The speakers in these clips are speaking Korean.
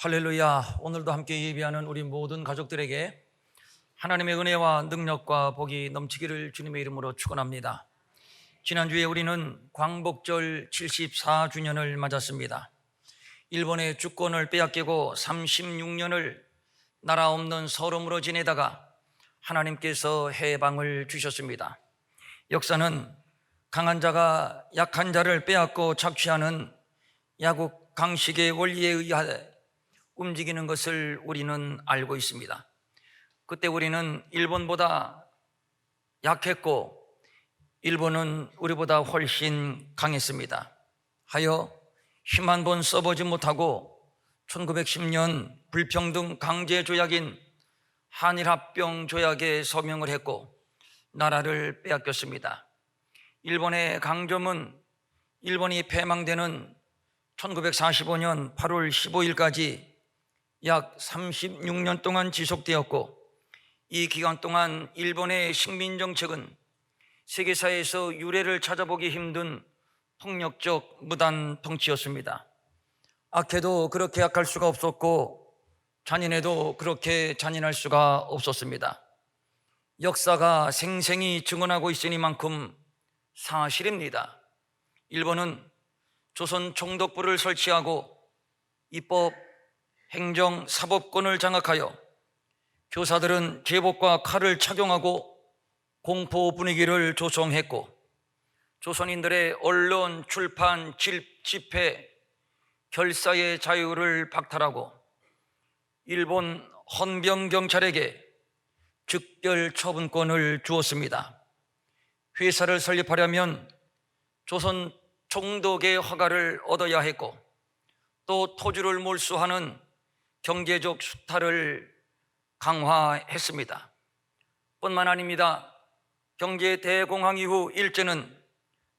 할렐루야. 오늘도 함께 예배하는 우리 모든 가족들에게 하나님의 은혜와 능력과 복이 넘치기를 주님의 이름으로 축원합니다. 지난주에 우리는 광복절 74주년을 맞았습니다. 일본의 주권을 빼앗기고 36년을 나라 없는 서름으로 지내다가 하나님께서 해방을 주셨습니다. 역사는 강한 자가 약한 자를 빼앗고 착취하는 야국 강식의 원리에 의하여 움직이는 것을 우리는 알고 있습니다. 그때 우리는 일본보다 약했고 일본은 우리보다 훨씬 강했습니다. 하여 힘 한 번 써보지 못하고 1910년 불평등 강제 조약인 한일합병 조약에 서명을 했고 나라를 빼앗겼습니다. 일본의 강점은 일본이 패망되는 1945년 8월 15일까지 약 36년 동안 지속되었고, 이 기간 동안 일본의 식민정책은 세계사에서 유례를 찾아보기 힘든 폭력적 무단 통치였습니다. 악해도 그렇게 악할 수가 없었고 잔인해도 그렇게 잔인할 수가 없었습니다. 역사가 생생히 증언하고 있으니만큼 사실입니다. 일본은 조선 총독부를 설치하고 입법, 행정, 사법권을 장악하여 교사들은 제복과 칼을 착용하고 공포 분위기를 조성했고, 조선인들의 언론, 출판, 집회, 결사의 자유를 박탈하고 일본 헌병경찰에게 즉결 처분권을 주었습니다. 회사를 설립하려면 조선 총독의 허가를 얻어야 했고, 또 토주를 몰수하는 경제적 수탈을 강화했습니다. 뿐만 아닙니다. 경제 대공황 이후 일제는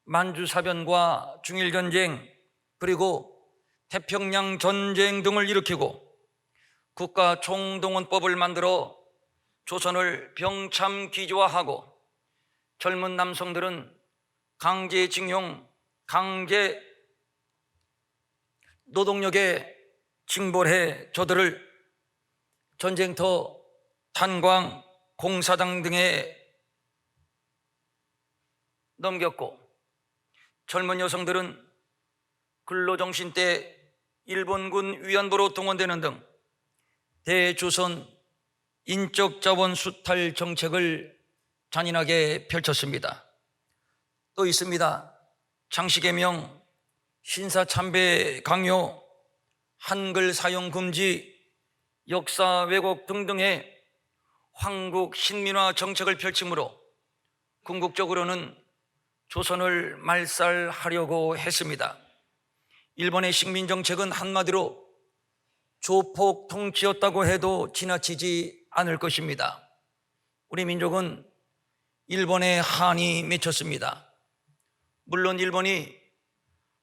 만주사변과 중일전쟁 그리고 태평양 전쟁 등을 일으키고 국가 총동원법을 만들어 조선을 병참기조화하고 젊은 남성들은 강제징용, 강제 노동력에 징벌해 저들을 전쟁터, 탄광, 공사당 등에 넘겼고, 젊은 여성들은 근로정신 때 일본군 위안부로 동원되는 등 대조선 인적자원 수탈 정책을 잔인하게 펼쳤습니다. 또 있습니다. 장시개명, 신사참배 강요, 한글 사용 금지, 역사 왜곡 등등의 황국 신민화 정책을 펼치므로 궁극적으로는 조선을 말살하려고 했습니다. 일본의 식민 정책은 한마디로 조폭 통치였다고 해도 지나치지 않을 것입니다. 우리 민족은 일본에 한이 맺혔습니다. 물론 일본이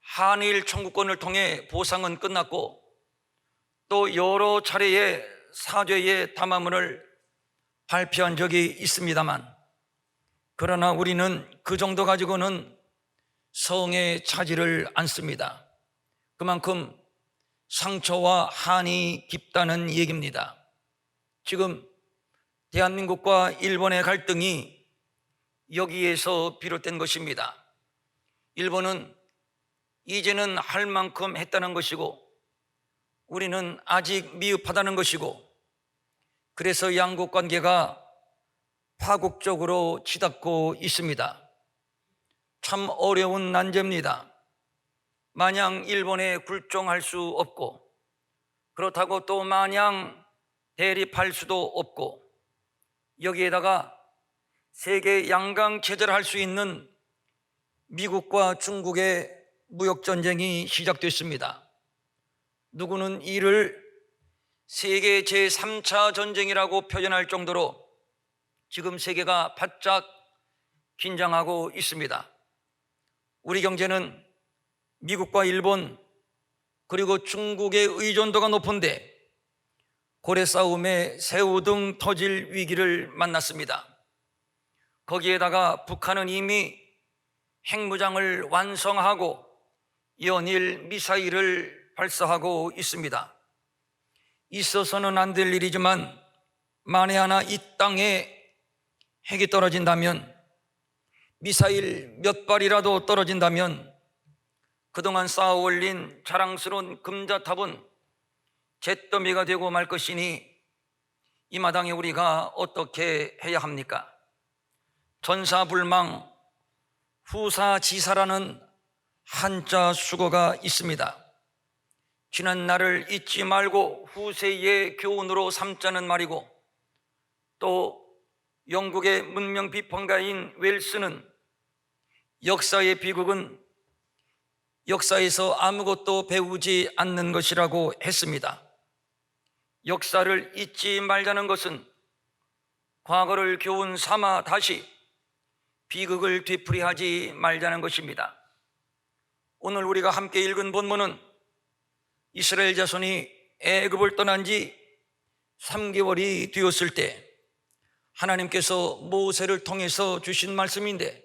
한일 청구권을 통해 보상은 끝났고 또 여러 차례의 사죄의 담화문을 발표한 적이 있습니다만, 그러나 우리는 그 정도 가지고는 성에 차지를 않습니다. 그만큼 상처와 한이 깊다는 얘기입니다. 지금 대한민국과 일본의 갈등이 여기에서 비롯된 것입니다. 일본은 이제는 할 만큼 했다는 것이고 우리는 아직 미흡하다는 것이고, 그래서 양국 관계가 파국적으로 치닫고 있습니다. 참 어려운 난제입니다. 마냥 일본에 굴종할 수 없고 그렇다고 또 마냥 대립할 수도 없고, 여기에다가 세계 양강 체제를 할 수 있는 미국과 중국의 무역전쟁이 시작됐습니다. 누구는 이를 세계 제3차 전쟁이라고 표현할 정도로 지금 세계가 바짝 긴장하고 있습니다. 우리 경제는 미국과 일본 그리고 중국의 의존도가 높은데 고래 싸움에 새우 등 터질 위기를 만났습니다. 거기에다가 북한은 이미 핵무장을 완성하고 연일 미사일을 발사하고 있습니다. 있어서는 안 될 일이지만 만에 하나 이 땅에 핵이 떨어진다면, 미사일 몇 발이라도 떨어진다면 그동안 쌓아 올린 자랑스러운 금자탑은 잿더미가 되고 말 것이니 이 마당에 우리가 어떻게 해야 합니까? 전사불망 후사지사라는 한자 수거가 있습니다. 지난 날을 잊지 말고 후세의 교훈으로 삼자는 말이고, 또 영국의 문명 비평가인 웰스는 역사의 비극은 역사에서 아무것도 배우지 않는 것이라고 했습니다. 역사를 잊지 말자는 것은 과거를 교훈 삼아 다시 비극을 되풀이하지 말자는 것입니다. 오늘 우리가 함께 읽은 본문은 이스라엘 자손이 애굽을 떠난 지 3개월이 되었을 때 하나님께서 모세를 통해서 주신 말씀인데,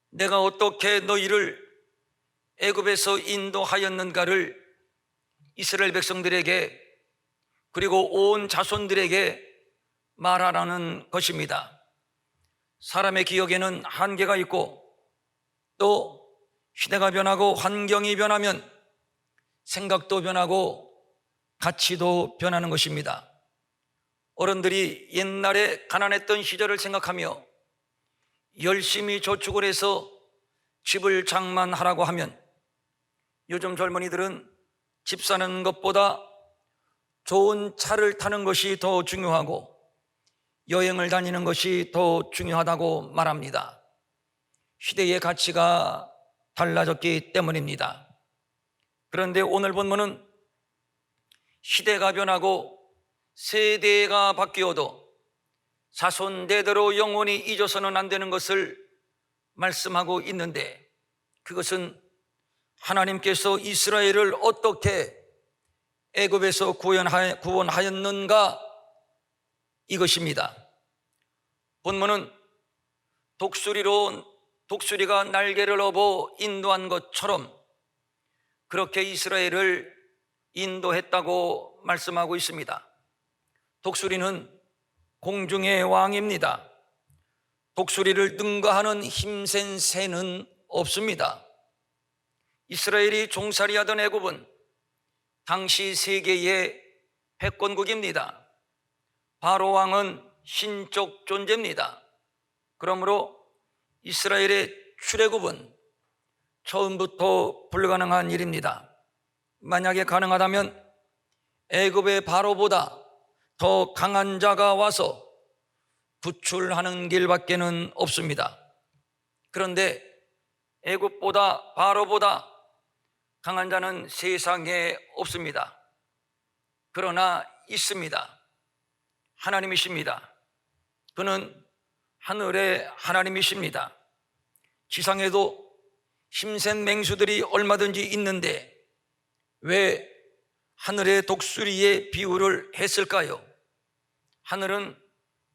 내가 어떻게 너희를 애굽에서 인도하였는가를 이스라엘 백성들에게, 그리고 온 자손들에게 말하라는 것입니다. 사람의 기억에는 한계가 있고, 또 시대가 변하고 환경이 변하면 생각도 변하고 가치도 변하는 것입니다. 어른들이 옛날에 가난했던 시절을 생각하며 열심히 저축을 해서 집을 장만하라고 하면, 요즘 젊은이들은 집 사는 것보다 좋은 차를 타는 것이 더 중요하고 여행을 다니는 것이 더 중요하다고 말합니다. 시대의 가치가 달라졌기 때문입니다. 그런데 오늘 본문은 시대가 변하고 세대가 바뀌어도 자손대대로 영원히 잊어서는 안 되는 것을 말씀하고 있는데, 그것은 하나님께서 이스라엘을 어떻게 애굽에서 구원하였는가, 이것입니다. 본문은 독수리가 날개를 업어 인도한 것처럼 그렇게 이스라엘을 인도했다고 말씀하고 있습니다. 독수리는 공중의 왕입니다. 독수리를 능가하는 힘센 새는 없습니다. 이스라엘이 종살이하던 애굽은 당시 세계의 패권국입니다. 바로 왕은 신적 존재입니다. 그러므로 이스라엘의 출애굽은 처음부터 불가능한 일입니다. 만약에 가능하다면 애굽의 바로보다 더 강한 자가 와서 구출하는 길밖에는 없습니다. 그런데 애굽보다 바로보다 강한 자는 세상에 없습니다. 그러나 있습니다. 하나님이십니다. 그는 하늘의 하나님이십니다. 지상에도 힘센 맹수들이 얼마든지 있는데 왜 하늘의 독수리의 비유를 했을까요? 하늘은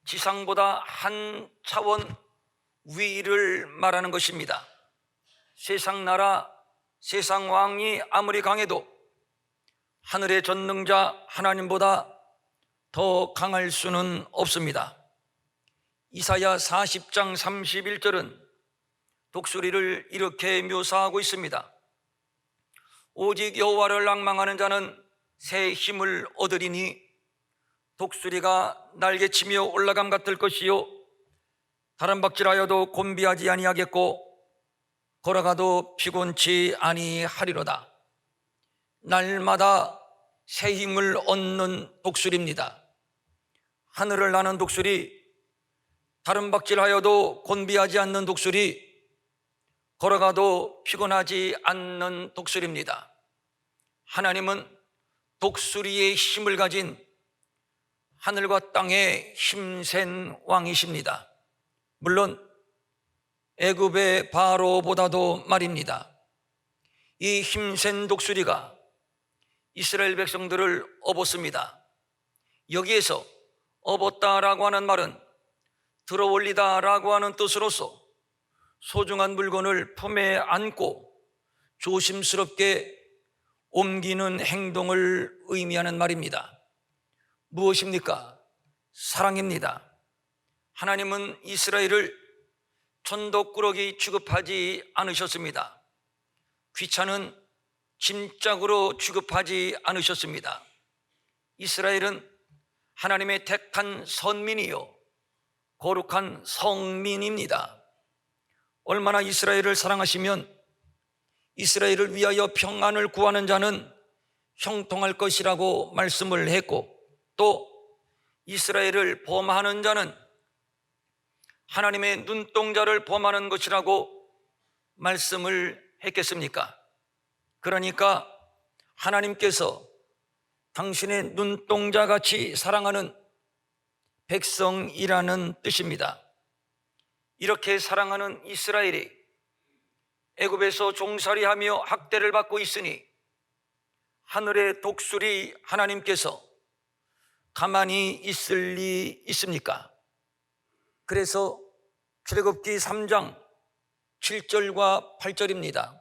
지상보다 한 차원 위를 말하는 것입니다. 세상 나라, 세상 왕이 아무리 강해도 하늘의 전능자 하나님보다 더 강할 수는 없습니다. 이사야 40장 31절은 독수리를 이렇게 묘사하고 있습니다. 오직 여호와를 앙망하는 자는 새 힘을 얻으리니 독수리가 날개치며 올라감 같을 것이요 다른 박질하여도 곤비하지 아니하겠고 걸어가도 피곤치 아니하리로다. 날마다 새 힘을 얻는 독수리입니다. 하늘을 나는 독수리, 다른 박질하여도 곤비하지 않는 독수리, 걸어가도 피곤하지 않는 독수리입니다. 하나님은 독수리의 힘을 가진 하늘과 땅의 힘센 왕이십니다. 물론 애굽의 바로보다도 말입니다. 이 힘센 독수리가 이스라엘 백성들을 업었습니다. 여기에서 업었다라고 하는 말은 들어올리다라고 하는 뜻으로서 소중한 물건을 품에 안고 조심스럽게 옮기는 행동을 의미하는 말입니다. 무엇입니까? 사랑입니다. 하나님은 이스라엘을 천덕꾸러기 취급하지 않으셨습니다. 귀찮은 짐짝으로 취급하지 않으셨습니다. 이스라엘은 하나님의 택한 선민이요 거룩한 성민입니다. 얼마나 이스라엘을 사랑하시면 이스라엘을 위하여 평안을 구하는 자는 형통할 것이라고 말씀을 했고, 또 이스라엘을 범하는 자는 하나님의 눈동자를 범하는 것이라고 말씀을 했겠습니까? 그러니까 하나님께서 당신의 눈동자같이 사랑하는 백성이라는 뜻입니다. 이렇게 사랑하는 이스라엘이 애굽에서 종살이하며 학대를 받고 있으니 하늘의 독수리 하나님께서 가만히 있을 리 있습니까? 그래서 출애굽기 3장 7절과 8절입니다.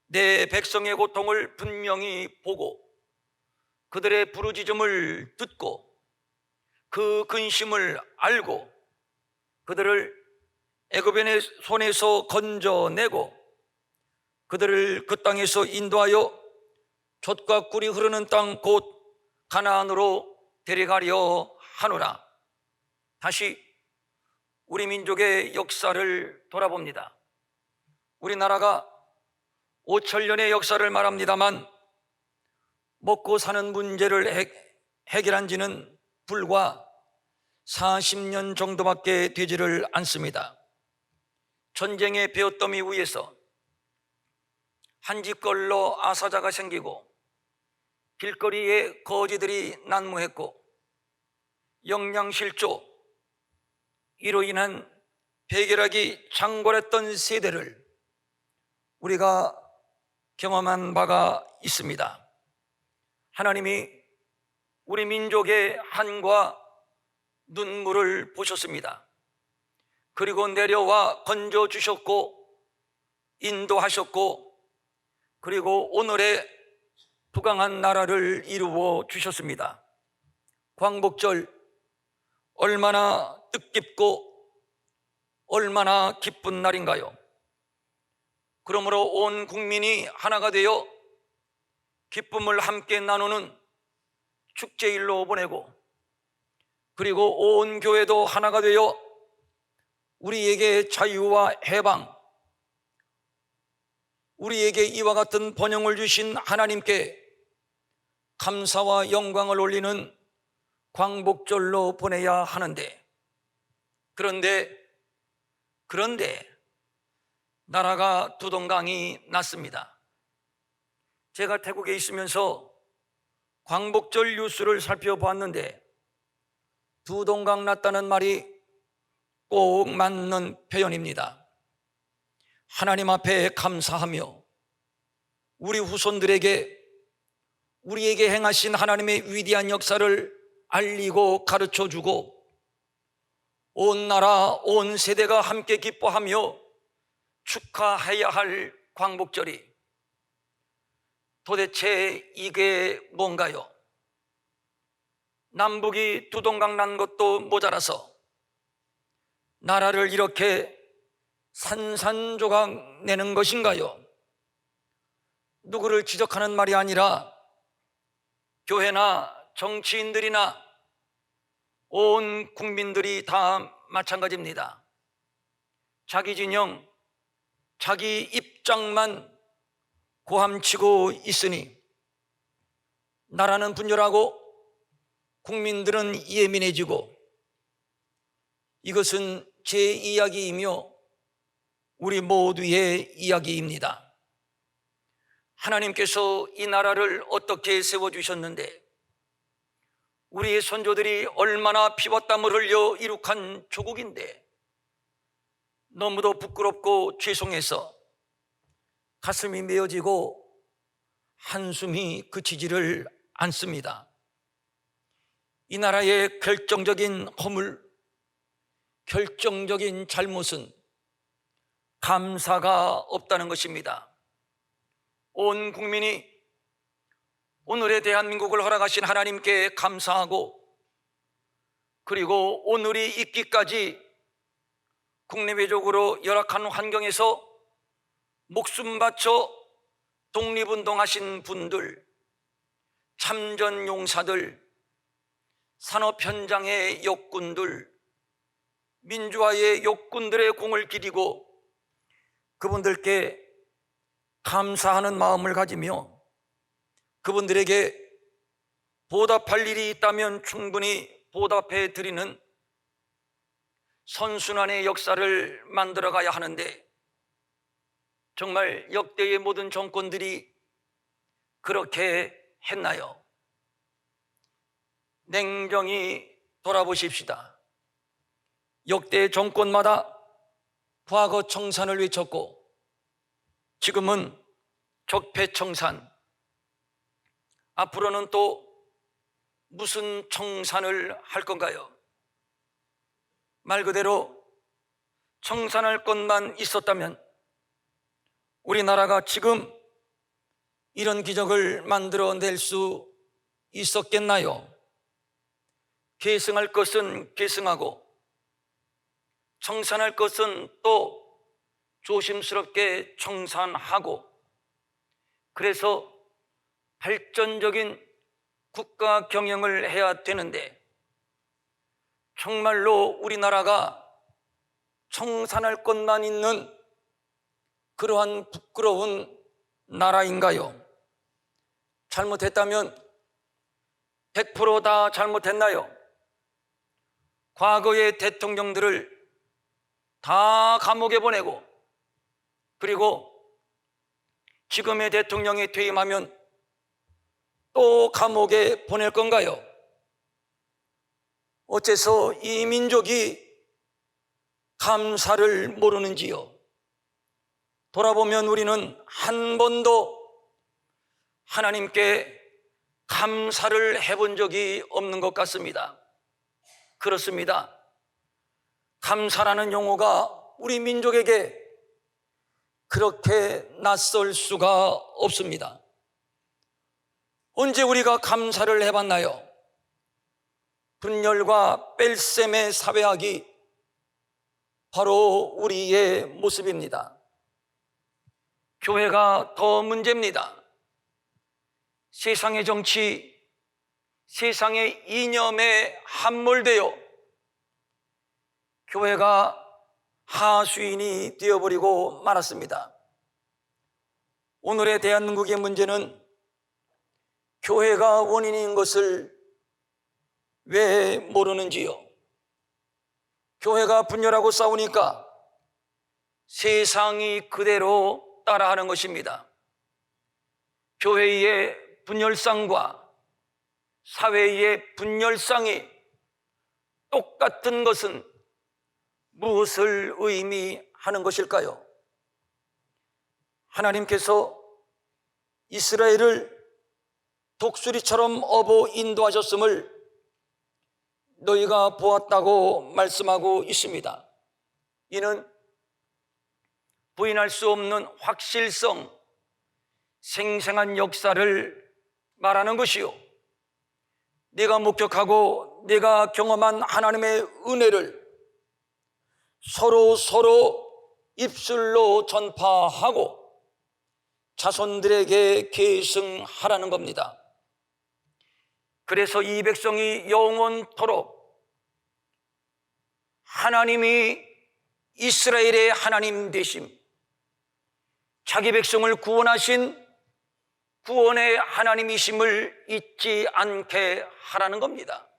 내 백성의 고통을 분명히 보고 그들의 부르짖음을 듣고 그 근심을 알고 그들을 애굽인의 손에서 건져내고 그들을 그 땅에서 인도하여 젖과 꿀이 흐르는 땅 곧 가나안으로 데려가려 하노라. 다시 우리 민족의 역사를 돌아봅니다. 우리나라가 5천년의 역사를 말합니다만 먹고 사는 문제를 해결한 지는 불과 40년 정도밖에 되지를 않습니다. 전쟁의 베어더미 위에서 한 집걸로 아사자가 생기고 길거리에 거지들이 난무했고 영양실조 이로 인한 배결하기 창궐했던 세대를 우리가 경험한 바가 있습니다. 하나님이 우리 민족의 한과 눈물을 보셨습니다. 그리고 내려와 건져주셨고 인도하셨고 그리고 오늘의 부강한 나라를 이루어 주셨습니다. 광복절 얼마나 뜻깊고 얼마나 기쁜 날인가요? 그러므로 온 국민이 하나가 되어 기쁨을 함께 나누는 축제일로 보내고 그리고 온 교회도 하나가 되어 우리에게 자유와 해방, 우리에게 이와 같은 번영을 주신 하나님께 감사와 영광을 올리는 광복절로 보내야 하는데, 그런데 나라가 두동강이 났습니다. 제가 태국에 있으면서 광복절 뉴스를 살펴보았는데 두동강 났다는 말이 꼭 맞는 표현입니다. 하나님 앞에 감사하며 우리 후손들에게 우리에게 행하신 하나님의 위대한 역사를 알리고 가르쳐주고 온 나라 온 세대가 함께 기뻐하며 축하해야 할 광복절이 도대체 이게 뭔가요? 남북이 두동강 난 것도 모자라서 나라를 이렇게 산산조각 내는 것인가요? 누구를 지적하는 말이 아니라 교회나 정치인들이나 온 국민들이 다 마찬가지입니다. 자기 진영, 자기 입장만 고함치고 있으니 나라는 분열하고 국민들은 예민해지고 이것은 제 이야기이며 우리 모두의 이야기입니다. 하나님께서 이 나라를 어떻게 세워주셨는데 우리의 선조들이 얼마나 피와 땀을 흘려 이룩한 조국인데 너무도 부끄럽고 죄송해서 가슴이 메어지고 한숨이 그치지를 않습니다. 이 나라의 결정적인 허물, 결정적인 잘못은 감사가 없다는 것입니다. 온 국민이 오늘의 대한민국을 허락하신 하나님께 감사하고, 그리고 오늘이 있기까지 국내외적으로 열악한 환경에서 목숨 바쳐 독립운동하신 분들, 참전용사들, 산업 현장의 역군들, 민주화의 역군들의 공을 기리고 그분들께 감사하는 마음을 가지며 그분들에게 보답할 일이 있다면 충분히 보답해 드리는 선순환의 역사를 만들어 가야 하는데, 정말 역대의 모든 정권들이 그렇게 했나요? 냉정히 돌아보십시다. 역대 정권마다 과거 청산을 외쳤고 지금은 적폐청산, 앞으로는 또 무슨 청산을 할 건가요? 말 그대로 청산할 것만 있었다면 우리나라가 지금 이런 기적을 만들어낼 수 있었겠나요? 계승할 것은 계승하고 청산할 것은 또 조심스럽게 청산하고, 그래서 발전적인 국가 경영을 해야 되는데, 정말로 우리나라가 청산할 것만 있는 그러한 부끄러운 나라인가요? 잘못했다면 100% 다 잘못했나요? 과거의 대통령들을 다 감옥에 보내고, 그리고 지금의 대통령이 퇴임하면 또 감옥에 보낼 건가요? 어째서 이 민족이 감사를 모르는지요? 돌아보면 우리는 한 번도 하나님께 감사를 해본 적이 없는 것 같습니다. 그렇습니다. 감사라는 용어가 우리 민족에게 그렇게 낯설 수가 없습니다. 언제 우리가 감사를 해봤나요? 분열과 뺄셈의 사회학이 바로 우리의 모습입니다. 교회가 더 문제입니다. 세상의 정치, 세상의 이념에 함몰되어 교회가 하수인이 되어버리고 말았습니다. 오늘의 대한민국의 문제는 교회가 원인인 것을 왜 모르는지요? 교회가 분열하고 싸우니까 세상이 그대로 따라하는 것입니다. 교회의 분열상과 사회의 분열상이 똑같은 것은 무엇을 의미하는 것일까요? 하나님께서 이스라엘을 독수리처럼 업어 인도하셨음을 너희가 보았다고 말씀하고 있습니다. 이는 부인할 수 없는 확실성, 생생한 역사를 말하는 것이요, 내가 목격하고 내가 경험한 하나님의 은혜를 서로 입술로 전파하고 자손들에게 계승하라는 겁니다. 그래서 이 백성이 영원토록 하나님이 이스라엘의 하나님 되심, 자기 백성을 구원하신 구원의 하나님이심을 잊지 않게 하라는 겁니다.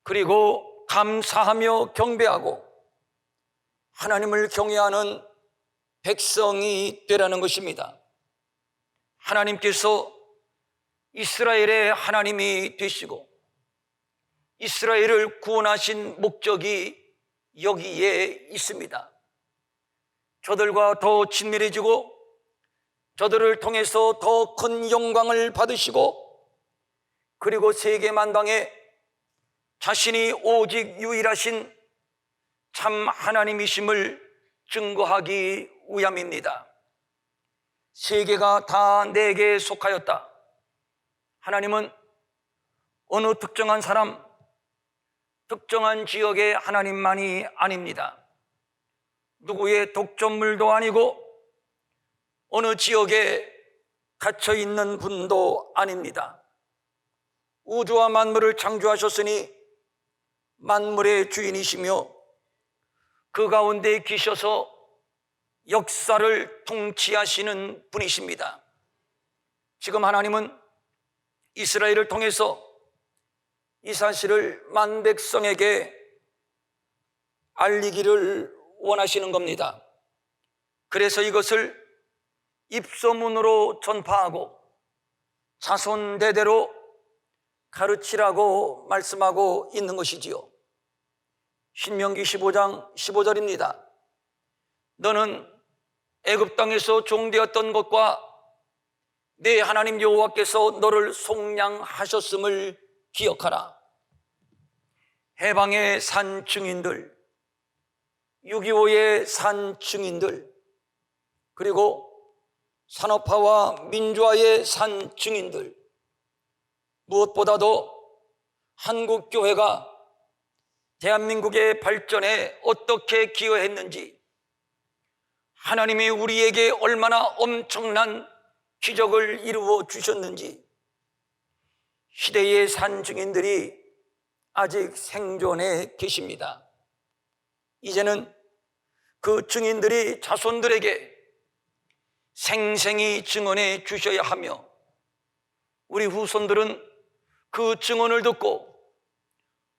그리고 감사하며 경배하고 하나님을 경외하는 백성이 되라는 것입니다. 하나님께서 이스라엘의 하나님이 되시고 이스라엘을 구원하신 목적이 여기에 있습니다. 저들과 더 친밀해지고 저들을 통해서 더 큰 영광을 받으시고, 그리고 세계 만방에 자신이 오직 유일하신 참 하나님이심을 증거하기 위함입니다. 세계가 다 내게 속하였다. 하나님은 어느 특정한 사람, 특정한 지역의 하나님만이 아닙니다. 누구의 독점물도 아니고 어느 지역에 갇혀 있는 분도 아닙니다. 우주와 만물을 창조하셨으니 만물의 주인이시며 그 가운데 계셔서 역사를 통치하시는 분이십니다. 지금 하나님은 이스라엘을 통해서 이 사실을 만백성에게 알리기를 원하시는 겁니다. 그래서 이것을 입소문으로 전파하고 자손대대로 가르치라고 말씀하고 있는 것이지요. 신명기 15장 15절입니다. 너는 애굽 땅에서 종되었던 것과 내 하나님 여호와께서 너를 속량하셨음을 기억하라. 해방의 산 증인들, 6.25의 산 증인들, 그리고 산업화와 민주화의 산 증인들, 무엇보다도 한국교회가 대한민국의 발전에 어떻게 기여했는지, 하나님이 우리에게 얼마나 엄청난 기적을 이루어 주셨는지, 시대의 산 증인들이 아직 생존해 계십니다. 이제는 그 증인들이 자손들에게 생생히 증언해 주셔야 하며, 우리 후손들은 그 증언을 듣고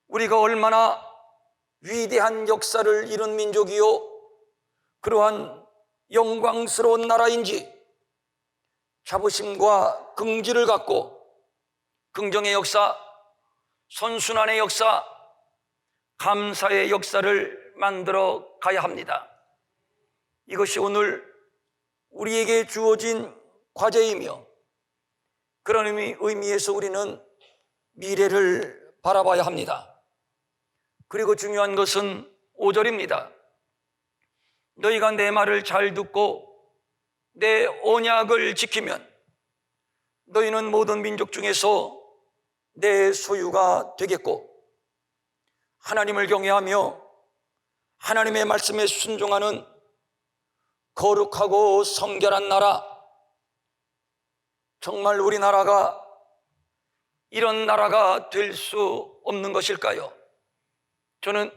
우리가 얼마나 위대한 역사를 이룬 민족이요 그러한 영광스러운 나라인지 자부심과 긍지를 갖고 긍정의 역사, 선순환의 역사, 감사의 역사를 만들어 가야 합니다. 이것이 오늘 우리에게 주어진 과제이며, 그런 의미에서 우리는 미래를 바라봐야 합니다. 그리고 중요한 것은 5절입니다. 너희가 내 말을 잘 듣고 내 언약을 지키면 너희는 모든 민족 중에서 내 소유가 되겠고, 하나님을 경외하며 하나님의 말씀에 순종하는 거룩하고 성결한 나라, 정말 우리나라가 이런 나라가 될 수 없는 것일까요? 저는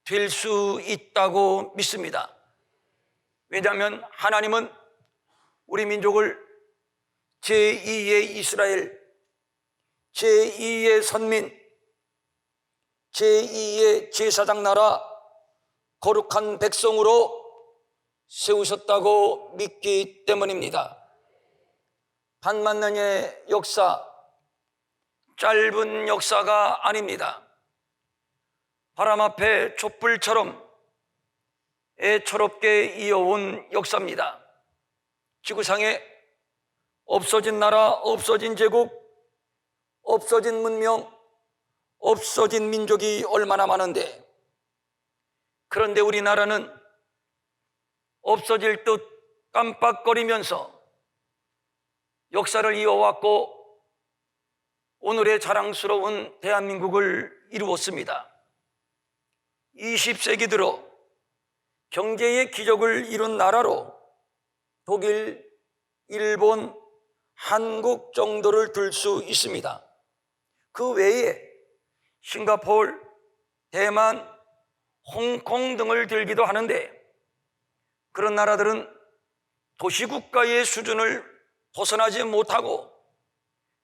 될 수 있다고 믿습니다. 왜냐하면 하나님은 우리 민족을 제2의 이스라엘, 제2의 선민, 제2의 제사장 나라, 거룩한 백성으로 세우셨다고 믿기 때문입니다. 반만년의 역사, 짧은 역사가 아닙니다. 바람 앞에 촛불처럼 애처롭게 이어온 역사입니다. 지구상에 없어진 나라, 없어진 제국, 없어진 문명, 없어진 민족이 얼마나 많은데, 그런데 우리나라는 없어질 듯 깜빡거리면서 역사를 이어왔고 오늘의 자랑스러운 대한민국을 이루었습니다. 20세기 들어 경제의 기적을 이룬 나라로 독일, 일본, 한국 정도를 들 수 있습니다. 그 외에 싱가포르, 대만, 홍콩 등을 들기도 하는데, 그런 나라들은 도시국가의 수준을 벗어나지 못하고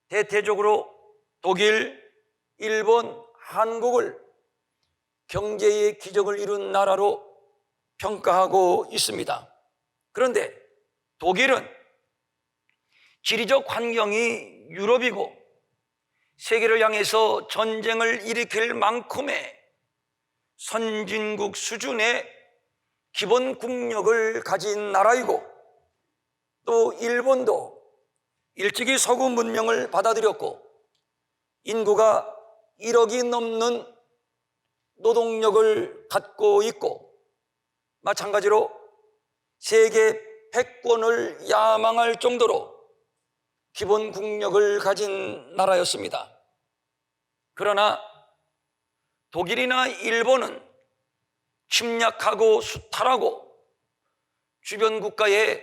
대대적으로 독일, 일본, 한국을 경제의 기적을 이룬 나라로 평가하고 있습니다. 그런데 독일은 지리적 환경이 유럽이고 세계를 향해서 전쟁을 일으킬 만큼의 선진국 수준의 기본 국력을 가진 나라이고, 또 일본도 일찍이 서구 문명을 받아들였고 인구가 1억이 넘는 노동력을 갖고 있고, 마찬가지로 세계 패권을 야망할 정도로 기본 국력을 가진 나라였습니다. 그러나 독일이나 일본은 침략하고 수탈하고 주변 국가에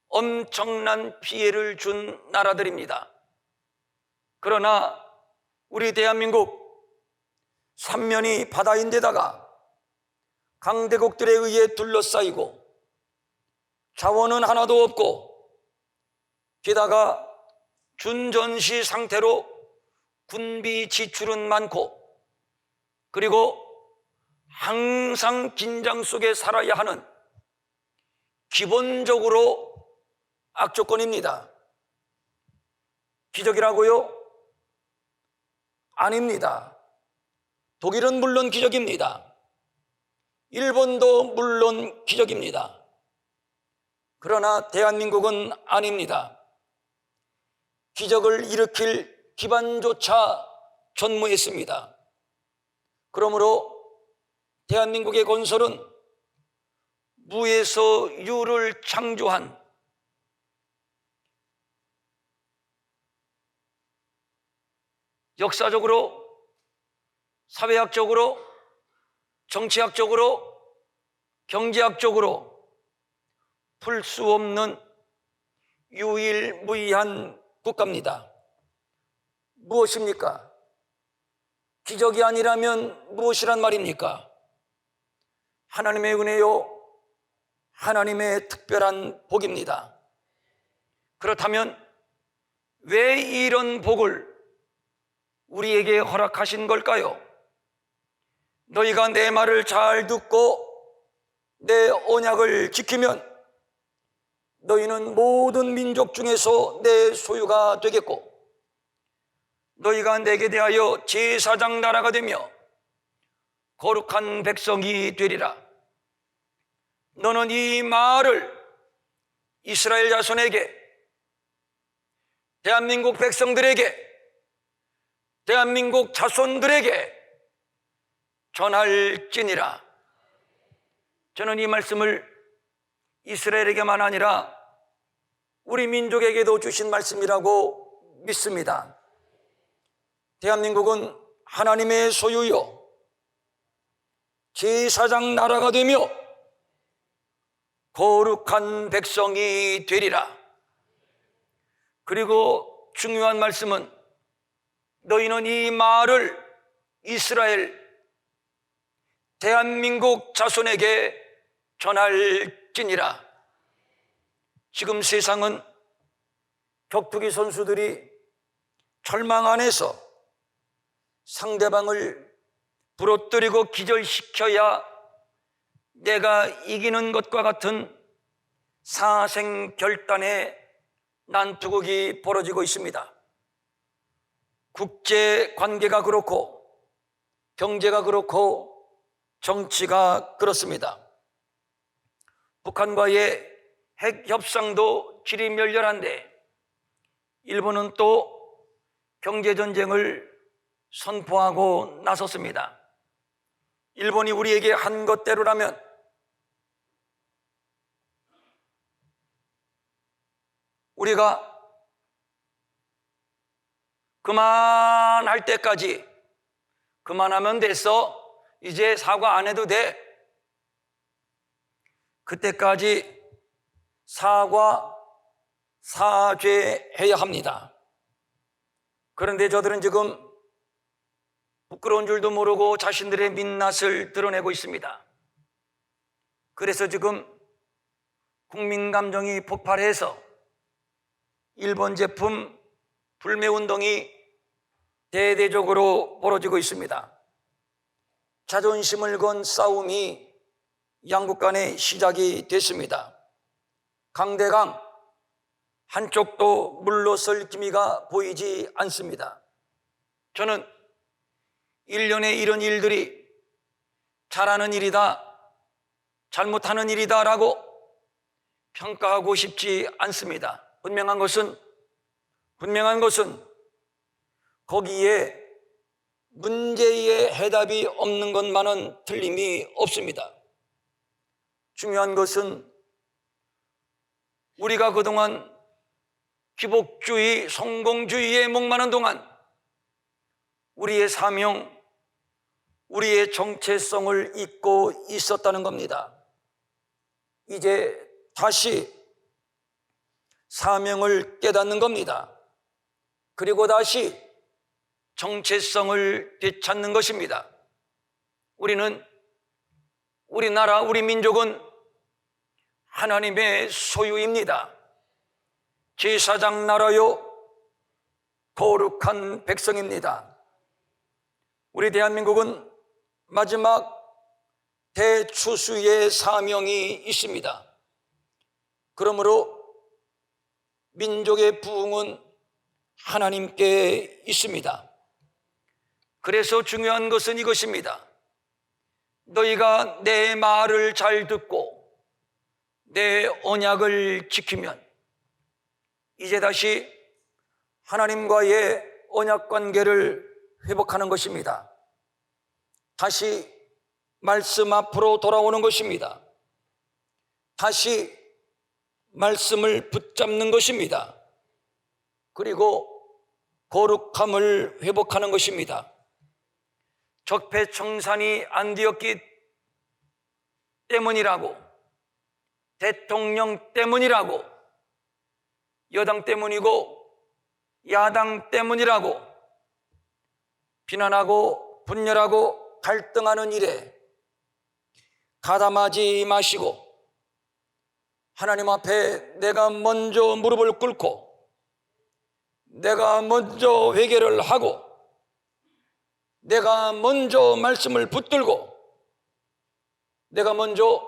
엄청난 피해를 준 나라들입니다. 그러나 우리 대한민국 삼면이 바다인데다가 강대국들에 의해 둘러싸이고 자원은 하나도 없고 게다가 준전시 상태로 군비 지출은 많고 그리고 항상 긴장 속에 살아야 하는 기본적으로 악조건입니다. 기적이라고요? 아닙니다. 독일은 물론 기적입니다. 일본도 물론 기적입니다. 그러나 대한민국은 아닙니다. 기적을 일으킬 기반조차 전무했습니다. 그러므로 대한민국의 건설은 무에서 유를 창조한 역사적으로, 사회학적으로, 정치학적으로, 경제학적으로 풀 수 없는 유일무이한 국가입니다. 무엇입니까? 기적이 아니라면 무엇이란 말입니까? 하나님의 은혜요, 하나님의 특별한 복입니다. 그렇다면 왜 이런 복을 우리에게 허락하신 걸까요? 너희가 내 말을 잘 듣고 내 언약을 지키면 너희는 모든 민족 중에서 내 소유가 되겠고 너희가 내게 대하여 제사장 나라가 되며 거룩한 백성이 되리라. 너는 이 말을 이스라엘 자손에게, 대한민국 백성들에게, 대한민국 자손들에게 전할지니라. 저는 이 말씀을 이스라엘에게만 아니라 우리 민족에게도 주신 말씀이라고 믿습니다. 대한민국은 하나님의 소유요 제사장 나라가 되며 거룩한 백성이 되리라. 그리고 중요한 말씀은 너희는 이 말을 이스라엘, 대한민국 자손에게 전할지니라. 지금 세상은 격투기 선수들이 절망 안에서 상대방을 부러뜨리고 기절시켜야 내가 이기는 것과 같은 사생결단의 난투극이 벌어지고 있습니다. 국제관계가 그렇고 경제가 그렇고 정치가 그렇습니다. 북한과의 핵협상도 질이 멸렬한데 일본은 또 경제전쟁을 선포하고 나섰습니다. 일본이 우리에게 한 것대로라면 우리가 그만할 때까지 그만하면 됐어, 이제 사과 안 해도 돼, 그때까지 사과, 사죄해야 합니다. 그런데 저들은 지금 부끄러운 줄도 모르고 자신들의 민낯을 드러내고 있습니다. 그래서 지금 국민 감정이 폭발해서 일본 제품 불매운동이 대대적으로 벌어지고 있습니다. 자존심을 건 싸움이 양국 간에 시작이 됐습니다. 강대강 한쪽도 물러설 기미가 보이지 않습니다. 저는 1년에 이런 일들이 잘하는 일이다, 잘못하는 일이다 라고 평가하고 싶지 않습니다. 분명한 것은 거기에 문제의 해답이 없는 것만은 틀림이 없습니다. 중요한 것은 우리가 그동안 기복주의, 성공주의에 목마른 동안 우리의 사명, 우리의 정체성을 잊고 있었다는 겁니다. 이제 다시 사명을 깨닫는 겁니다. 그리고 다시 정체성을 되찾는 것입니다. 우리나라, 우리 민족은 하나님의 소유입니다. 제사장 나라요, 거룩한 백성입니다. 우리 대한민국은 마지막 대추수의 사명이 있습니다. 그러므로 민족의 부흥은 하나님께 있습니다. 그래서 중요한 것은 이것입니다. 너희가 내 말을 잘 듣고 내 언약을 지키면, 이제 다시 하나님과의 언약 관계를 회복하는 것입니다. 다시 말씀 앞으로 돌아오는 것입니다. 다시 말씀을 붙잡는 것입니다. 그리고 거룩함을 회복하는 것입니다. 적폐청산이 안 되었기 때문이라고, 대통령 때문이라고, 여당 때문이고 야당 때문이라고 비난하고 분열하고 갈등하는 일에 가담하지 마시고, 하나님 앞에 내가 먼저 무릎을 꿇고 내가 먼저 회개를 하고 내가 먼저 말씀을 붙들고 내가 먼저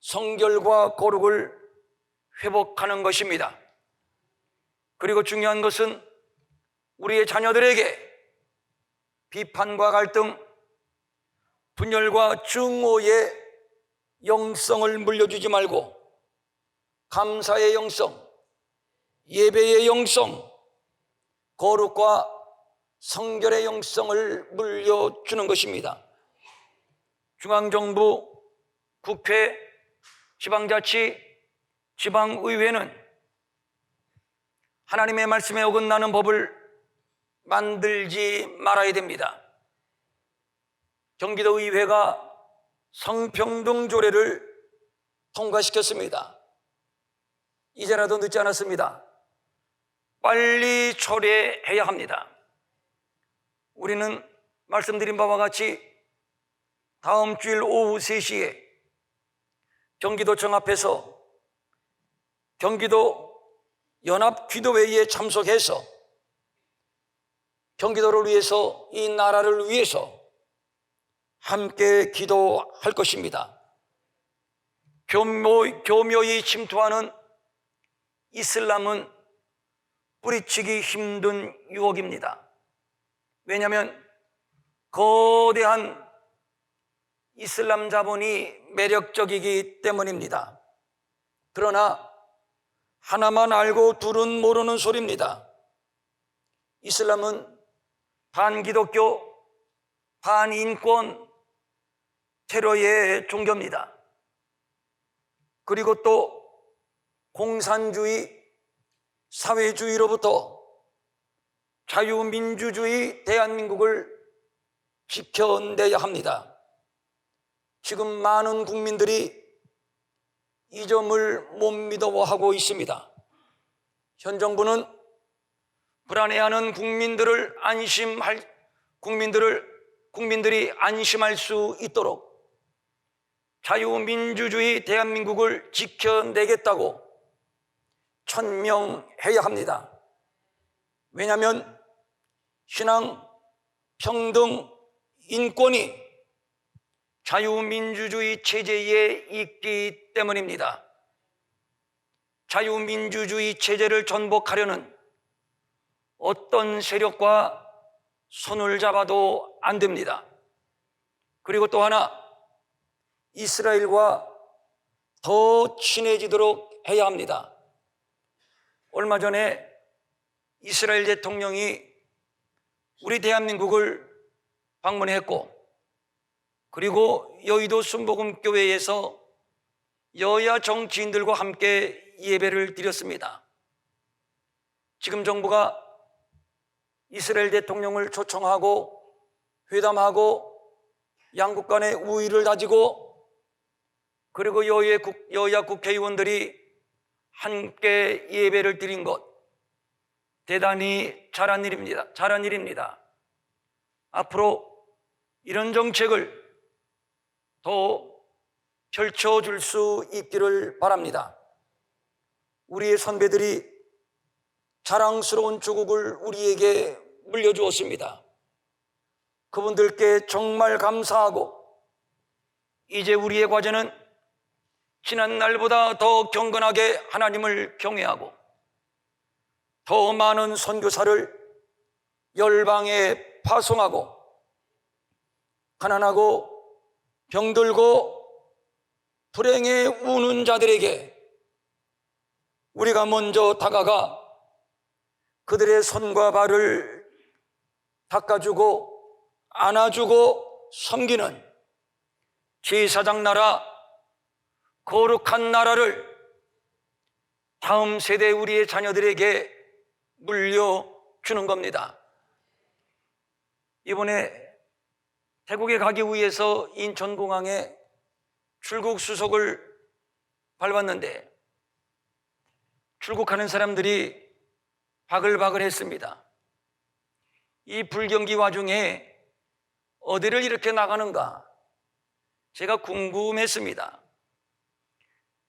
성결과 거룩을 회복하는 것입니다. 그리고 중요한 것은 우리의 자녀들에게 비판과 갈등, 분열과 증오의 영성을 물려주지 말고 감사의 영성, 예배의 영성, 거룩과 성결의 영성을 물려주는 것입니다. 중앙정부, 국회, 지방자치, 지방의회는 하나님의 말씀에 어긋나는 법을 만들지 말아야 됩니다. 경기도의회가 성평등 조례를 통과시켰습니다. 이제라도 늦지 않았습니다. 빨리 처리해야 합니다. 우리는 말씀드린 바와 같이 다음 주일 오후 3시에 경기도청 앞에서 경기도 연합기도회의에 참석해서 경기도를 위해서, 이 나라를 위해서 함께 기도할 것입니다. 교묘히 침투하는 이슬람은 뿌리치기 힘든 유혹입니다. 왜냐하면 거대한 이슬람 자본이 매력적이기 때문입니다. 그러나 하나만 알고 둘은 모르는 소리입니다. 이슬람은 반기독교, 반인권, 테러의 종교입니다. 그리고 또 공산주의, 사회주의로부터 자유민주주의 대한민국을 지켜내야 합니다. 지금 많은 국민들이 이 점을 못 믿어하고 있습니다. 현 정부는 불안해하는 국민들이 안심할 수 있도록 자유민주주의 대한민국을 지켜내겠다고 천명해야 합니다. 왜냐하면 신앙, 평등, 인권이 자유민주주의 체제에 있기 때문입니다. 자유민주주의 체제를 전복하려는 어떤 세력과 손을 잡아도 안 됩니다. 그리고 또 하나, 이스라엘과 더 친해지도록 해야 합니다. 얼마 전에 이스라엘 대통령이 우리 대한민국을 방문했고, 그리고 여의도 지금 정부가 이스라엘 대통령을 초청하고 회담하고 양국 간의 우위를 다지고, 그리고 여야 국회의원들이 함께 예배를 드린 것, 대단히 잘한 일입니다. 앞으로 이런 정책을 더 펼쳐줄 수 있기를 바랍니다. 우리의 선배들이 자랑스러운 조국을 우리에게 물려주었습니다. 그분들께 정말 감사하고, 이제 우리의 과제는 지난 날보다 더 경건하게 하나님을 경외하고 더 많은 선교사를 열방에 파송하고, 가난하고 병들고 불행에 우는 자들에게 우리가 먼저 다가가 그들의 손과 발을 닦아주고 안아주고 섬기는 제사장 나라, 거룩한 나라를 다음 세대 우리의 자녀들에게 물려주는 겁니다. 이번에 태국에 가기 위해서 인천공항에 출국 수속을 밟았는데 출국하는 사람들이 바글바글 했습니다. 이 불경기 와중에 어디를 이렇게 나가는가 제가 궁금했습니다.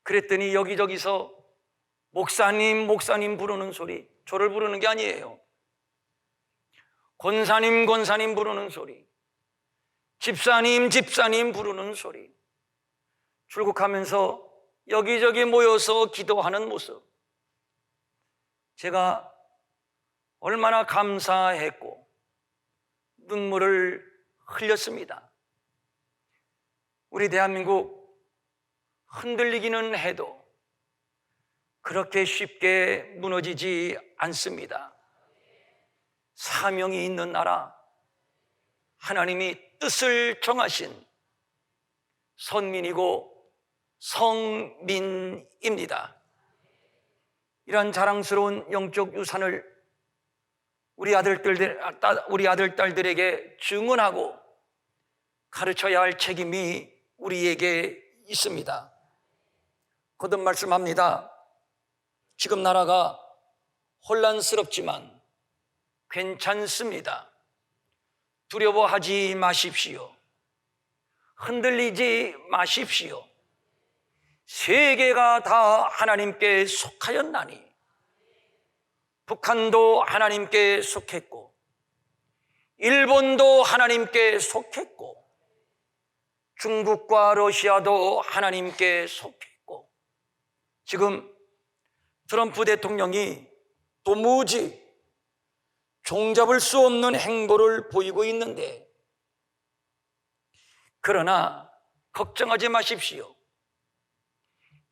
그랬더니 여기저기서 목사님, 목사님 부르는 소리, 저를 부르는 게 아니에요. 권사님, 권사님 부르는 소리, 집사님, 집사님 부르는 소리. 출국하면서 여기저기 모여서 기도하는 모습, 제가 얼마나 감사했고 눈물을 흘렸습니다. 우리 대한민국 흔들리기는 해도 그렇게 쉽게 무너지지 않습니다. 사명이 있는 나라, 하나님이 뜻을 정하신 선민이고 성민입니다. 이런 자랑스러운 영적 유산을 우리 아들, 딸들에게 증언하고 가르쳐야 할 책임이 우리에게 있습니다. 거듭 말씀합니다. 지금 나라가 혼란스럽지만 괜찮습니다. 두려워하지 마십시오. 흔들리지 마십시오. 세계가 다 하나님께 속하였나니, 북한도 하나님께 속했고 일본도 하나님께 속했고 중국과 러시아도 하나님께 속했고, 지금 트럼프 대통령이 도무지 종잡을 수 없는 행보를 보이고 있는데, 그러나 걱정하지 마십시오.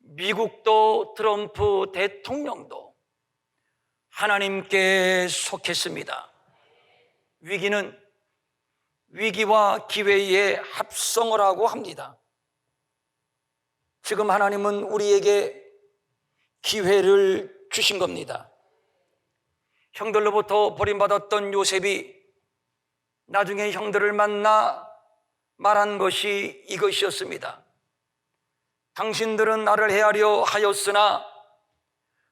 미국도 트럼프 대통령도 하나님께 속했습니다. 위기는 위기와 기회의 합성어라고 합니다. 지금 하나님은 우리에게 기회를 주신 겁니다. 형들로부터 버림받았던 요셉이 나중에 형들을 만나 말한 것이 이것이었습니다. 당신들은 나를 해하려 하였으나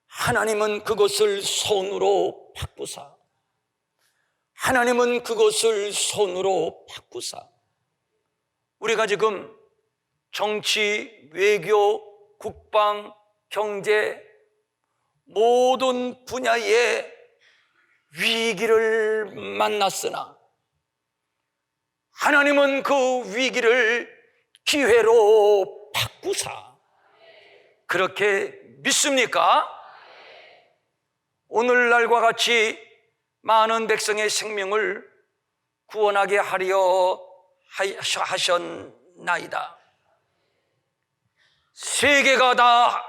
하나님은 그것을 손으로 바꾸사, 하나님은 그것을 손으로 바꾸사. 우리가 지금 정치, 외교, 국방, 경제 모든 분야의 위기를 만났으나 하나님은 그 위기를 기회로 바꾸사. 그렇게 믿습니까? 오늘날과 같이 많은 백성의 생명을 구원하게 하려 하셨나이다. 세계가 다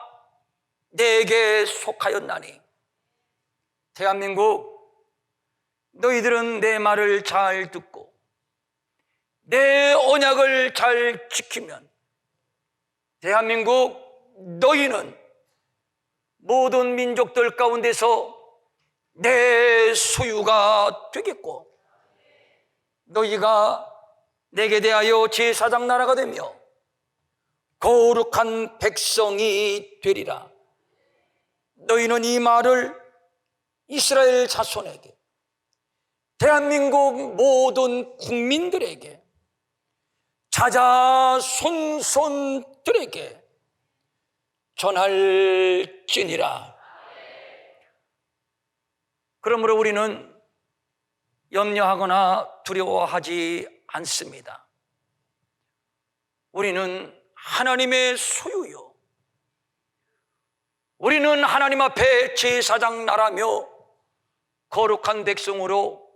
내게 속하였나니, 대한민국, 너희들은 내 말을 잘 듣고 내 언약을 잘 지키면 대한민국, 너희는 모든 민족들 가운데서 내 소유가 되겠고, 너희가 내게 대하여 제사장 나라가 되며 거룩한 백성이 되리라. 너희는 이 말을 이스라엘 자손에게, 대한민국 모든 국민들에게, 자자손손들에게 전할지니라. 그러므로 우리는 염려하거나 두려워하지 않습니다. 우리는 하나님의 소유요, 우리는 하나님 앞에 제사장 나라며 거룩한 백성으로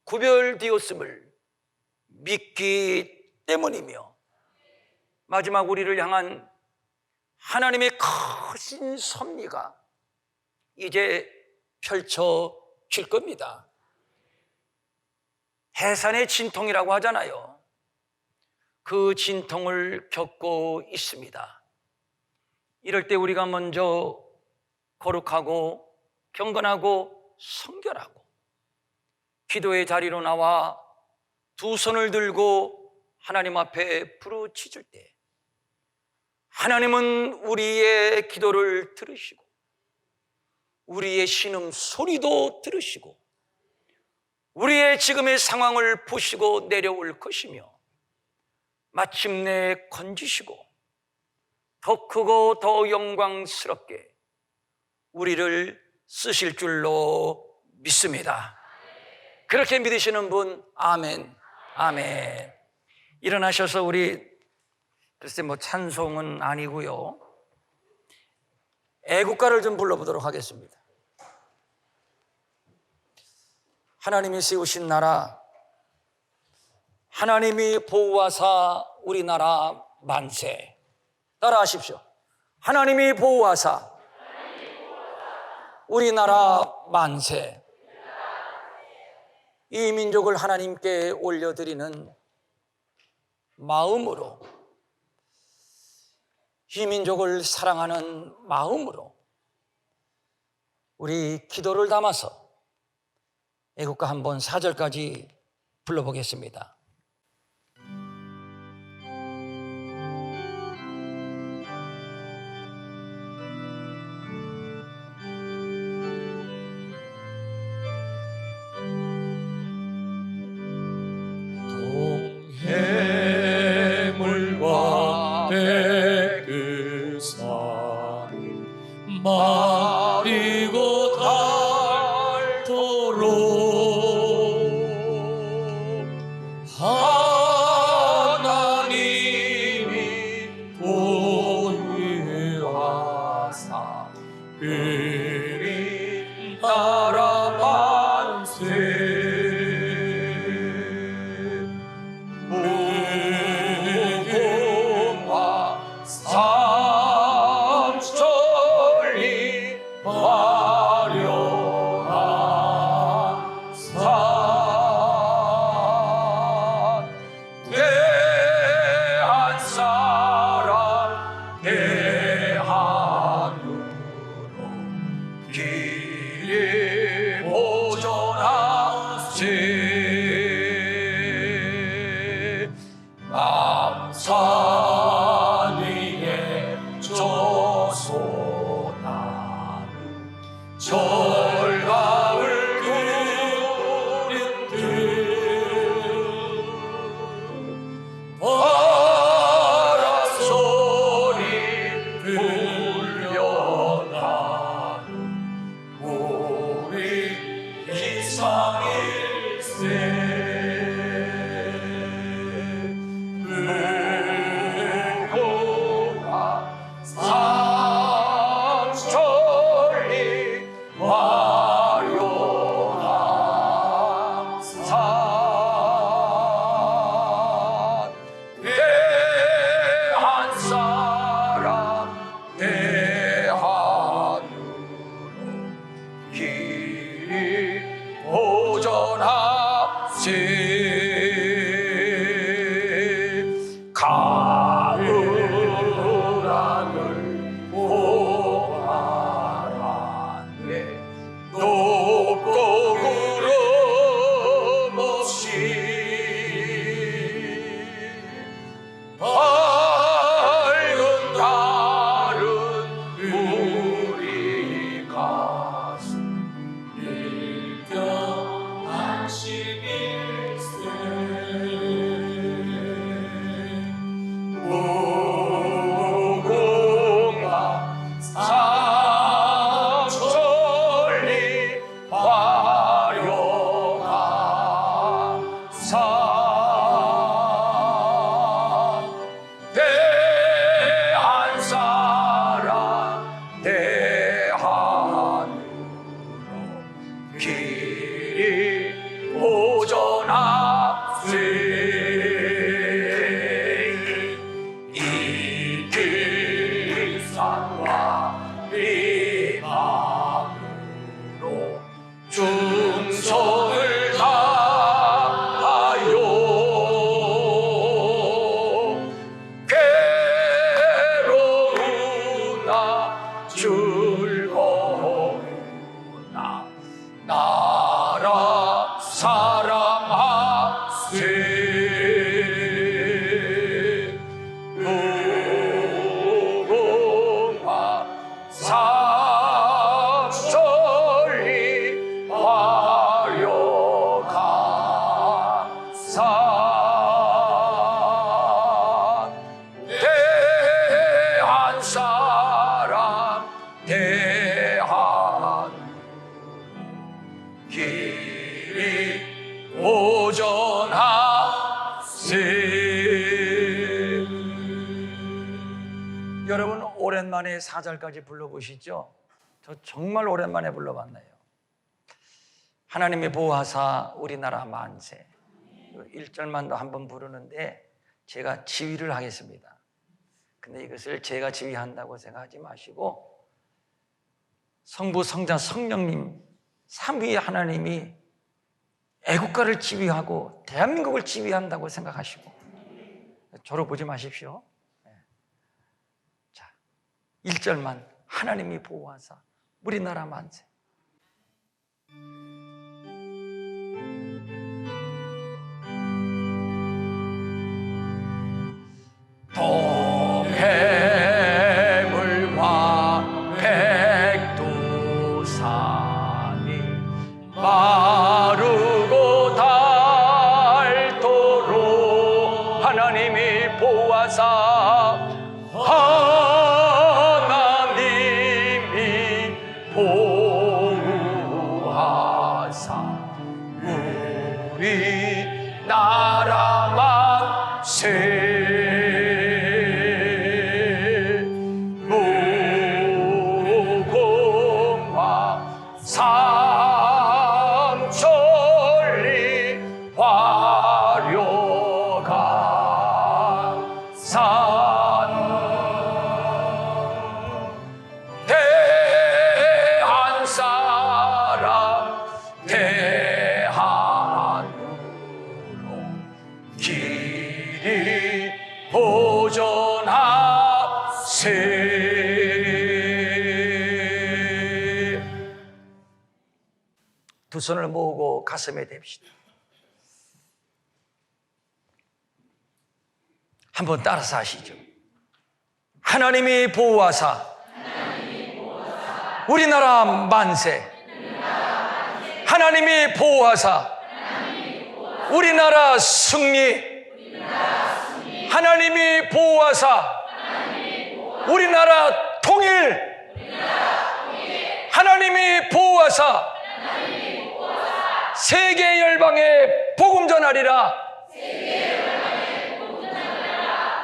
구별되었음을 믿기 때문이며, 마지막 우리를 향한 하나님의 크신 섭리가 이제 펼쳐질 겁니다. 해산의 진통이라고 하잖아요. 그 진통을 겪고 있습니다. 이럴 때 우리가 먼저 거룩하고 경건하고 성결하고 기도의 자리로 나와 두 손을 들고 하나님 앞에 부르짖을 때, 하나님은 우리의 기도를 들으시고 우리의 신음 소리도 들으시고 우리의 지금의 상황을 보시고 내려올 것이며, 마침내 건지시고 더 크고 더 영광스럽게 우리를 쓰실 줄로 믿습니다. 그렇게 믿으시는 분, 아멘, 아멘. 일어나셔서 우리, 글쎄 찬송은 아니고요, 애국가를 좀 불러보도록 하겠습니다. 하나님이 세우신 나라, 하나님이 보호하사 우리나라 만세. 따라하십시오. 하나님이 보호하사 우리나라 만세. 이 민족을 하나님께 올려드리는 마음으로, 이 민족을 사랑하는 마음으로 우리 기도를 담아서 애국가 한번 4절까지 불러보겠습니다. 동해물과 백두산이 마르고 닳도록 하나님이 보유하사 우리나라 만세. 산 위에 저소나무 철가을 그린 듯 바라소리 들려나는 우리 이상일세. 가을하늘 보아라네 높고 이 길산과 이 마음으로 충성을 다하여 괴로우나 즐거우나 나라 사랑하세. 무궁화 삼천리 화려한 산 대한 사람 대한 길이 오전하세. 여러분 오랜만에 4절까지 불러보시죠. 저 정말 오랜만에 불러봤네요. 하나님이 보호하사 우리나라 만세. 1절만도 한번 부르는데 제가 지휘를 하겠습니다. 근데 이것을 제가 지휘한다고 생각하지 마시고 성부, 성자, 성령님 삼위 하나님이 애국가를 지휘하고 대한민국을 지휘한다고 생각하시고 저로 보지 마십시오. 자, 1절만 하나님이 보호하사 우리나라 만세. 동해물과 백두산이 마르고 닳도록 하나님이 보호하사 하나님이 보호하사 우리 나라 만세. 무궁화 삼천리 화려한 산 대한 사람 대한으로 길이 보전하세. 두 손을 모으고 가슴에 댑시다. 한번 따라서 하시죠. 하나님이 보호하사 우리나라 만세. 하나님이 보호하사 우리나라 승리. 하나님이 보호하사 우리나라 통일. 하나님이 보호하사 세계 열방에 복음 전하리라.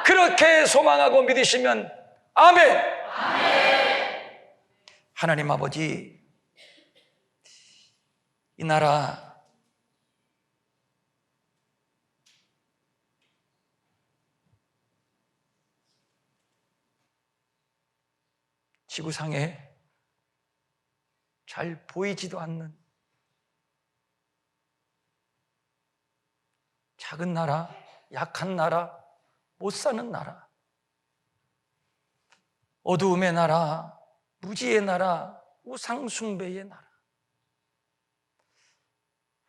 그렇게 소망하고 믿으시면 아멘. 하나님 아버지, 이 나라 지구상에 잘 보이지도 않는 작은 나라, 약한 나라, 못 사는 나라, 어두움의 나라, 무지의 나라, 우상숭배의 나라.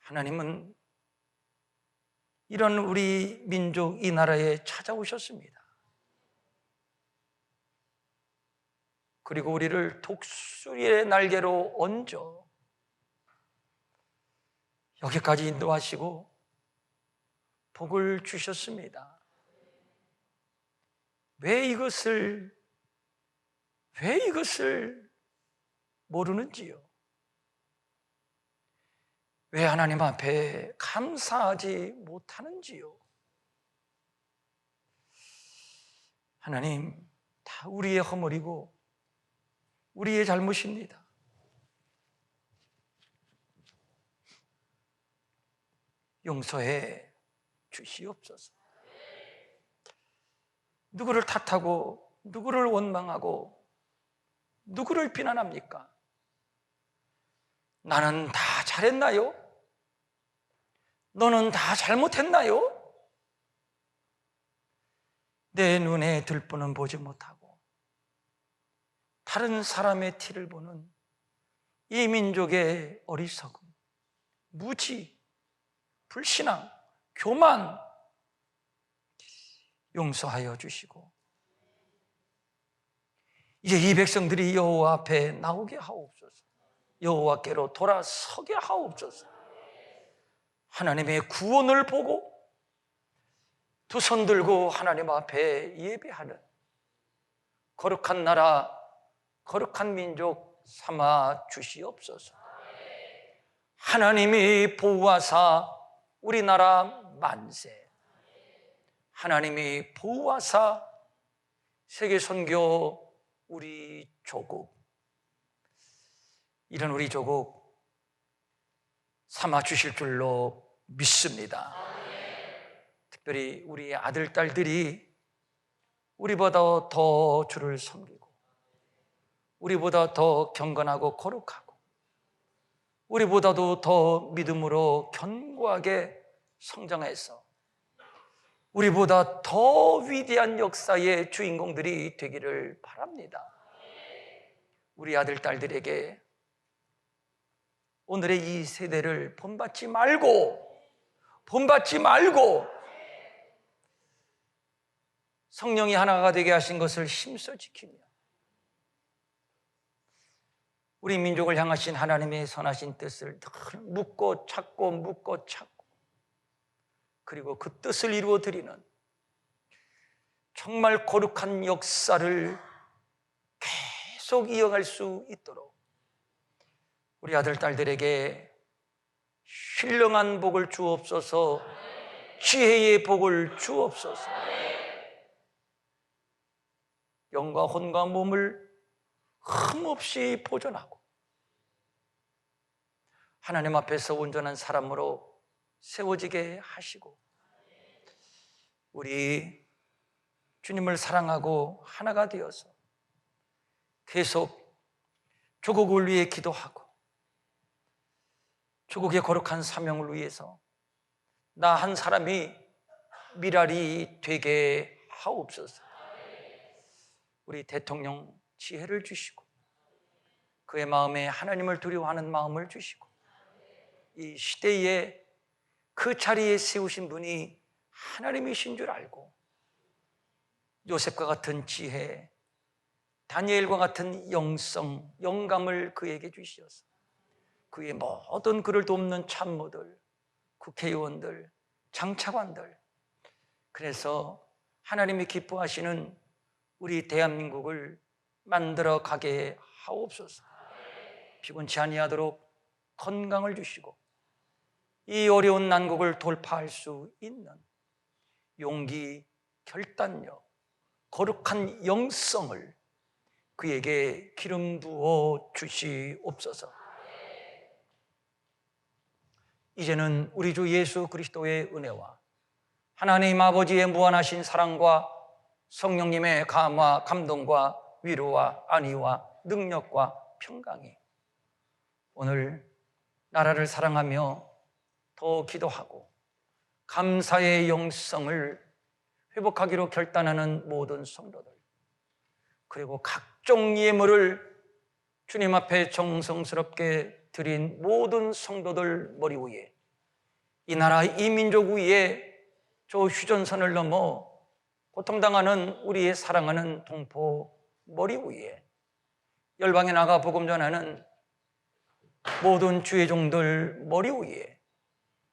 하나님은 이런 우리 민족, 이 나라에 찾아오셨습니다. 그리고 우리를 독수리의 날개로 얹어 여기까지 인도하시고 복을 주셨습니다. 왜 이것을 모르는지요? 왜 하나님 앞에 감사하지 못하는지요? 하나님, 다 우리의 허물이고 우리의 잘못입니다. 용서해 주시옵소서. 누구를 탓하고 누구를 원망하고 누구를 비난합니까? 나는 다 잘했나요? 너는 다 잘못했나요? 내 눈에 들보는 보지 못하고 다른 사람의 티를 보는 이 민족의 어리석음, 무지, 불신앙, 교만 용서하여 주시고 이제 이 백성들이 여호와 앞에 나오게 하옵소서. 여호와께로 돌아서게 하옵소서. 하나님의 구원을 보고 두 손 들고 하나님 앞에 예배하는 거룩한 나라, 거룩한 민족 삼아 주시옵소서. 하나님이 보호하사 우리나라 만세, 하나님이 보호하사 세계 선교 우리 조국, 이런 우리 조국 삼아 주실 줄로 믿습니다. 특별히 우리 아들, 딸들이 우리보다 더 주를 섬기고 우리보다 더 경건하고 거룩하고 우리보다도 더 믿음으로 견고하게 성장해서 우리보다 더 위대한 역사의 주인공들이 되기를 바랍니다. 우리 아들, 딸들에게 오늘의 이 세대를 본받지 말고 성령이 하나가 되게 하신 것을 힘써 지키며 우리 민족을 향하신 하나님의 선하신 뜻을 늘 묻고 찾고 그리고 그 뜻을 이루어 드리는 정말 거룩한 역사를 계속 이어갈 수 있도록 우리 아들, 딸들에게 신령한 복을 주옵소서. 지혜의 복을 주옵소서. 영과 혼과 몸을 흠없이 보존하고 하나님 앞에서 온전한 사람으로 세워지게 하시고 우리 주님을 사랑하고 하나가 되어서 계속 조국을 위해 기도하고 조국의 거룩한 사명을 위해서 나 한 사람이 미랄이 되게 하옵소서. 우리 대통령 지혜를 주시고 그의 마음에 하나님을 두려워하는 마음을 주시고 이 시대에 그 자리에 세우신 분이 하나님이신 줄 알고 요셉과 같은 지혜, 다니엘과 같은 영성, 영감을 그에게 주시어서 그의 모든 그를 돕는 참모들, 국회의원들, 장차관들, 그래서 하나님이 기뻐하시는 우리 대한민국을 만들어 가게 하옵소서. 피곤치 아니하도록 건강을 주시고 이 어려운 난국을 돌파할 수 있는 용기, 결단력, 거룩한 영성을 그에게 기름 부어 주시옵소서. 이제는 우리 주 예수 그리스도의 은혜와 하나님 아버지의 무한하신 사랑과 성령님의 감화, 감동과 위로와 안위와 능력과 평강이 오늘 나라를 사랑하며 더 기도하고 감사의 영성을 회복하기로 결단하는 모든 성도들, 그리고 각종 예물을 주님 앞에 정성스럽게 드린 모든 성도들 머리 위에, 이 나라 이 민족 위에 저 휴전선을 넘어 고통당하는 우리의 사랑하는 동포 머리 위에, 열방에 나가 복음 전하는 모든 주의 종들 머리 위에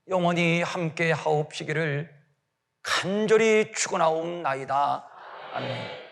영원히 함께 하옵시기를 간절히 축원하옵나이다. 아멘.